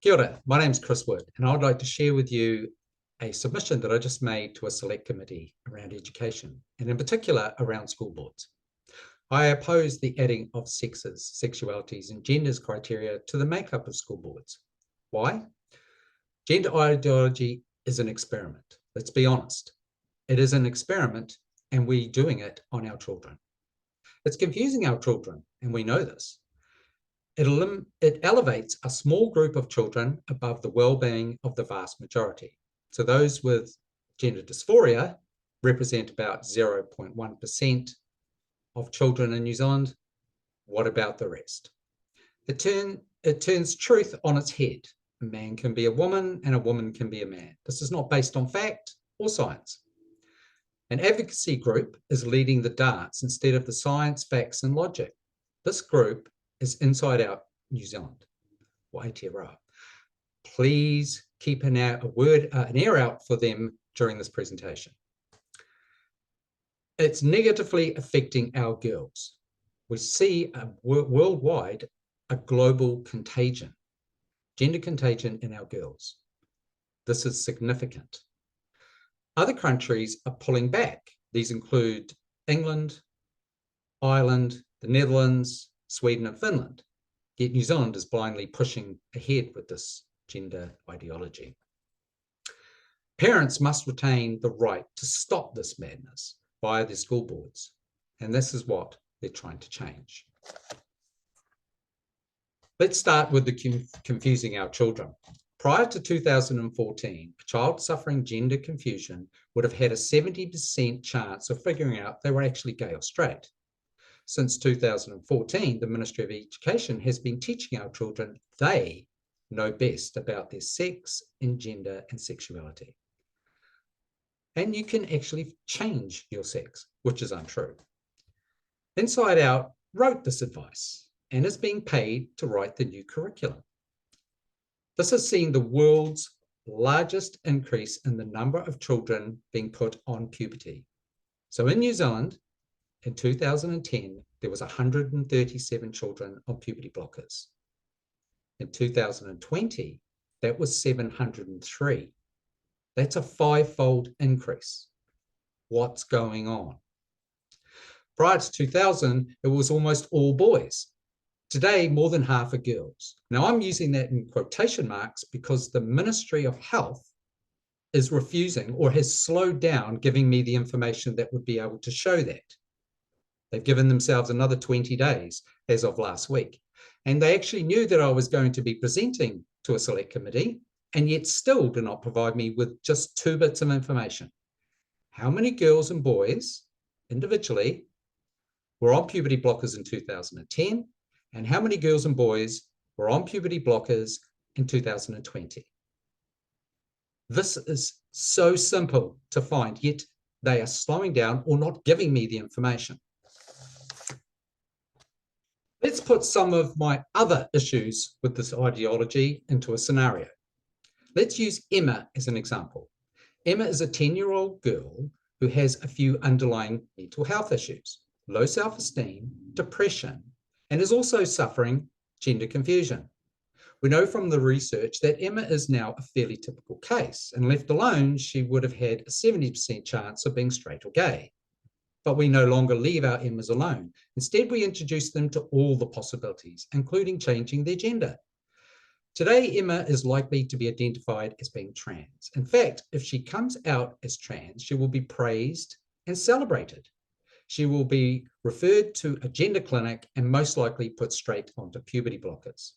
Kia ora, my name's Chris Wood, and I'd like to share with you a submission that I just made to a select committee around education, and in particular around school boards. I oppose the adding of sexes, sexualities, and genders criteria to the makeup of school boards. Why? Gender ideology is an experiment. Let's be honest. It is an experiment, and we're doing it on our children. It's confusing our children, and we know this. It elevates a small group of children above the well-being of the vast majority. So those with gender dysphoria represent about 0.1% of children in New Zealand. What about the rest? It turns truth on its head. A man can be a woman and a woman can be a man. This is not based on fact or science. An advocacy group is leading the dance instead of the science, facts, and logic. This group is Inside Out New Zealand, or Aotearoa. Please keep an ear out for them during this presentation. It's negatively affecting our girls. We see worldwide a global contagion, gender contagion in our girls. This is significant. Other countries are pulling back. These include England, Ireland, the Netherlands, Sweden, and Finland. Yet New Zealand is blindly pushing ahead with this gender ideology. Parents must retain the right to stop this madness via their school boards, and this is what they're trying to change. Let's start with the confusing our children. Prior to 2014, a child suffering gender confusion would have had a 70% chance of figuring out they were actually gay or straight. Since 2014, the Ministry of Education has been teaching our children they know best about their sex and gender and sexuality. And you can actually change your sex, which is untrue. Inside Out wrote this advice and is being paid to write the new curriculum. This has seen the world's largest increase in the number of children being put on puberty. So in New Zealand, in 2010, there was 137 children on puberty blockers. In 2020, that was 703. That's a 5-fold increase. What's going on? Prior to 2000, it was almost all boys. Today, more than half are girls. Now, I'm using that in quotation marks because the Ministry of Health is refusing or has slowed down giving me the information that would be able to show that. They've given themselves another 20 days as of last week. And they actually knew that I was going to be presenting to a select committee and yet still did not provide me with just 2 bits of information. How many girls and boys individually were on puberty blockers in 2010 and how many girls and boys were on puberty blockers in 2020? This is so simple to find, yet they are slowing down or not giving me the information. Let's put some of my other issues with this ideology into a scenario. Let's use Emma as an example. Emma is a 10-year-old girl who has a few underlying mental health issues, low self-esteem, depression, and is also suffering gender confusion. We know from the research that Emma is now a fairly typical case, and left alone, she would have had a 70% chance of being straight or gay. But we no longer leave our Emmas alone. Instead, we introduce them to all the possibilities, including changing their gender. Today, Emma is likely to be identified as being trans. In fact, if she comes out as trans, she will be praised and celebrated. She will be referred to a gender clinic and most likely put straight onto puberty blockers.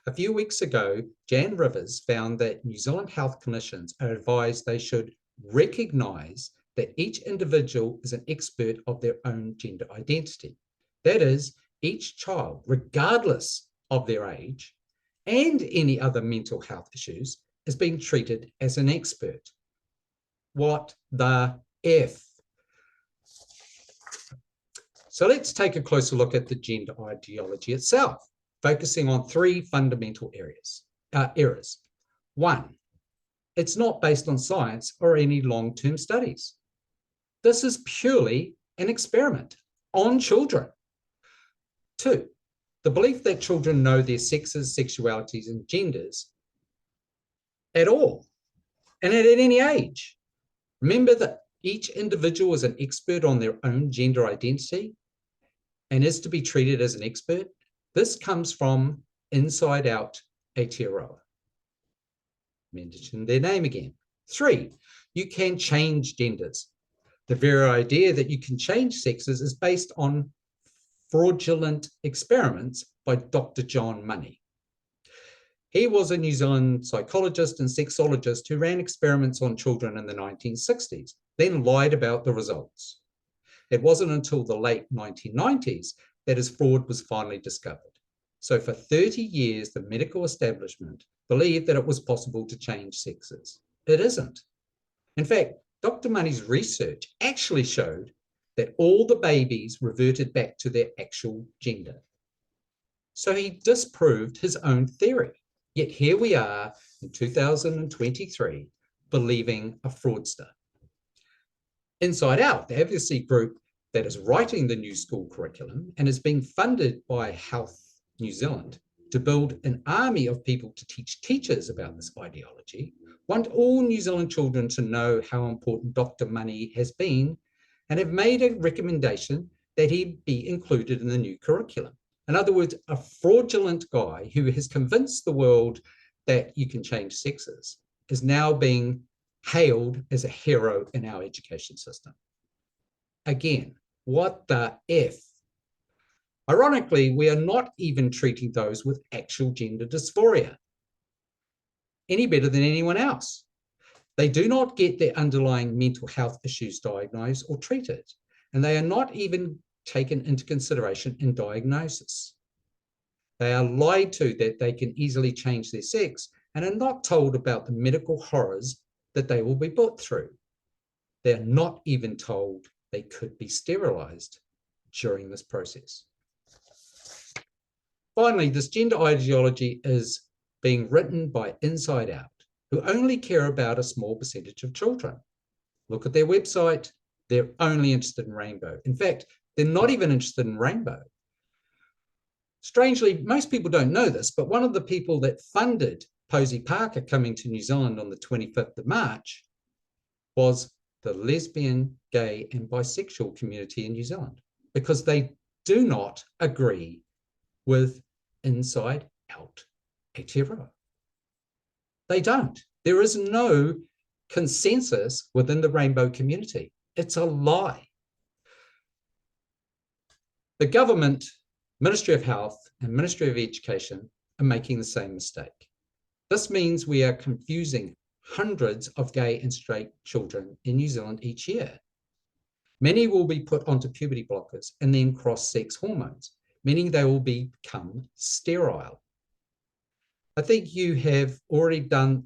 A few weeks ago, Jan Rivers found that New Zealand health clinicians are advised they should recognise that each individual is an expert of their own gender identity. That is, each child, regardless of their age and any other mental health issues, is being treated as an expert. What the F? So let's take a closer look at the gender ideology itself, focusing on 3 fundamental errors. 1, it's not based on science or any long-term studies. This is purely an experiment on children. 2, the belief that children know their sexes, sexualities, and genders at all, and at any age. Remember that each individual is an expert on their own gender identity and is to be treated as an expert. This comes from Inside Out Aotearoa. Mention their name again. 3, you can change genders. The very idea that you can change sexes is based on fraudulent experiments by Dr. John Money. He was a New Zealand psychologist and sexologist who ran experiments on children in the 1960s, then lied about the results. It wasn't until the late 1990s that his fraud was finally discovered. So for 30 years, the medical establishment believed that it was possible to change sexes. It isn't. In fact, Dr. Money's research actually showed that all the babies reverted back to their actual gender. So he disproved his own theory. Yet here we are in 2023 believing a fraudster. Inside Out, the advocacy group that is writing the new school curriculum and is being funded by Health New Zealand to build an army of people to teach teachers about this ideology, want all New Zealand children to know how important Dr. Money has been and have made a recommendation that he be included in the new curriculum. In other words, a fraudulent guy who has convinced the world that you can change sexes is now being hailed as a hero in our education system. Again, what the F? Ironically, we are not even treating those with actual gender dysphoria any better than anyone else. They do not get their underlying mental health issues diagnosed or treated, and they are not even taken into consideration in diagnosis. They are lied to that they can easily change their sex and are not told about the medical horrors that they will be put through. They are not even told they could be sterilized during this process. Finally, this gender ideology is being written by Inside Out, who only care about a small percentage of children. Look at their website. They're only interested in rainbow. In fact, they're not even interested in rainbow. Strangely, most people don't know this, but one of the people that funded Posey Parker coming to New Zealand on the 25th of March was the lesbian, gay, and bisexual community in New Zealand, because they do not agree with Inside Out Aotearoa. They don't. There is no consensus within the rainbow community. It's a lie. The government, Ministry of Health and Ministry of Education are making the same mistake. This means we are confusing hundreds of gay and straight children in New Zealand each year. Many will be put onto puberty blockers and then cross-sex hormones, meaning they will become sterile. I think they've already done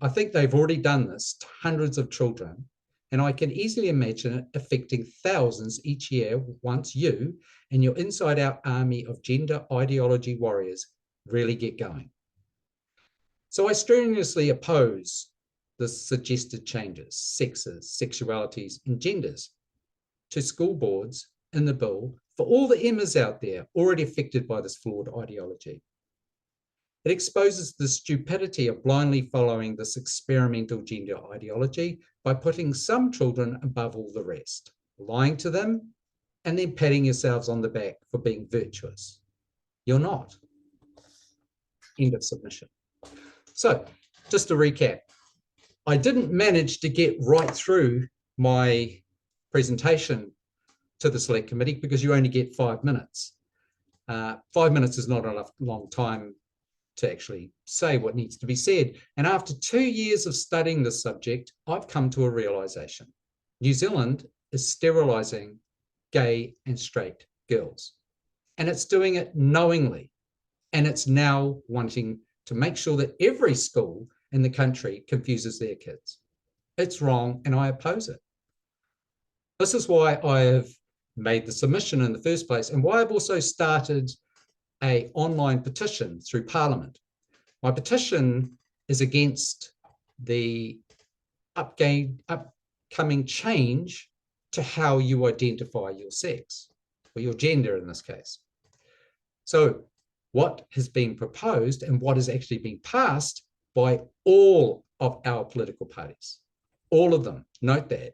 this to hundreds of children, and I can easily imagine it affecting thousands each year once you and your Inside Out army of gender ideology warriors really get going. So I strenuously oppose the suggested changes, sexes, sexualities, and genders to school boards in the bill for all the Emmas out there already affected by this flawed ideology. It exposes the stupidity of blindly following this experimental gender ideology by putting some children above all the rest, lying to them, and then patting yourselves on the back for being virtuous. You're not. End of submission. So, just to recap, I didn't manage to get right through my presentation to the select committee because you only get 5 minutes. 5 minutes is not enough long time to actually say what needs to be said. And after 2 years of studying this subject, I've come to a realization. New Zealand is sterilising gay and straight girls. And it's doing it knowingly. And it's now wanting to make sure that every school in the country confuses their kids. It's wrong, and I oppose it. This is why I have made the submission in the first place, and why I've also started an online petition through Parliament. My petition is against the upcoming change to how you identify your sex, or your gender in this case. So what has been proposed and what is actually being passed by all of our political parties, all of them, note that,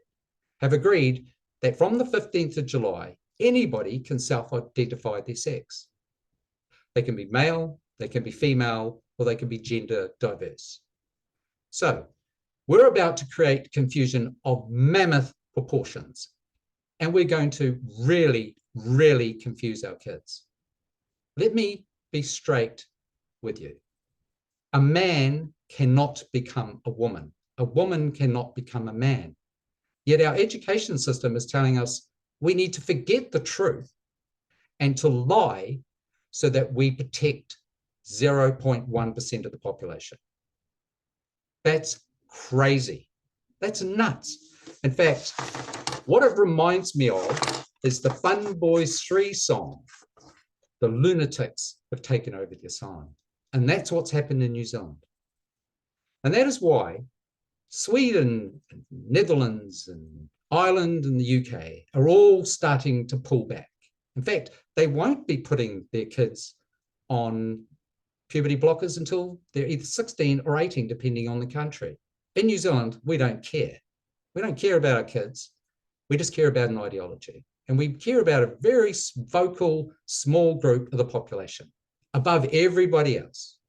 have agreed that from the 15th of July, anybody can self-identify their sex. They can be male, they can be female, or they can be gender diverse. So we're about to create confusion of mammoth proportions, and we're going to really, really confuse our kids. Let me be straight with you. A man cannot become a woman. A woman cannot become a man. Yet our education system is telling us we need to forget the truth and to lie so that we protect 0.1% of the population. That's crazy. That's nuts. In fact, what it reminds me of is the Fun Boys 3 song, "The lunatics have taken over the asylum." And that's what's happened in New Zealand. And that is why Sweden, and Netherlands, and Ireland, and the UK are all starting to pull back. In fact, they won't be putting their kids on puberty blockers until they're either 16 or 18, depending on the country. In New Zealand, we don't care. We don't care about our kids. We just care about an ideology. And we care about a very vocal, small group of the population above everybody else.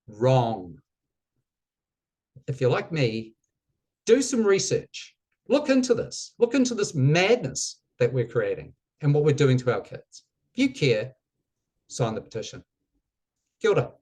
Wrong. If you're like me, do some research. Look into this. Look into this madness that we're creating and what we're doing to our kids. If you care, sign the petition. Kia ora.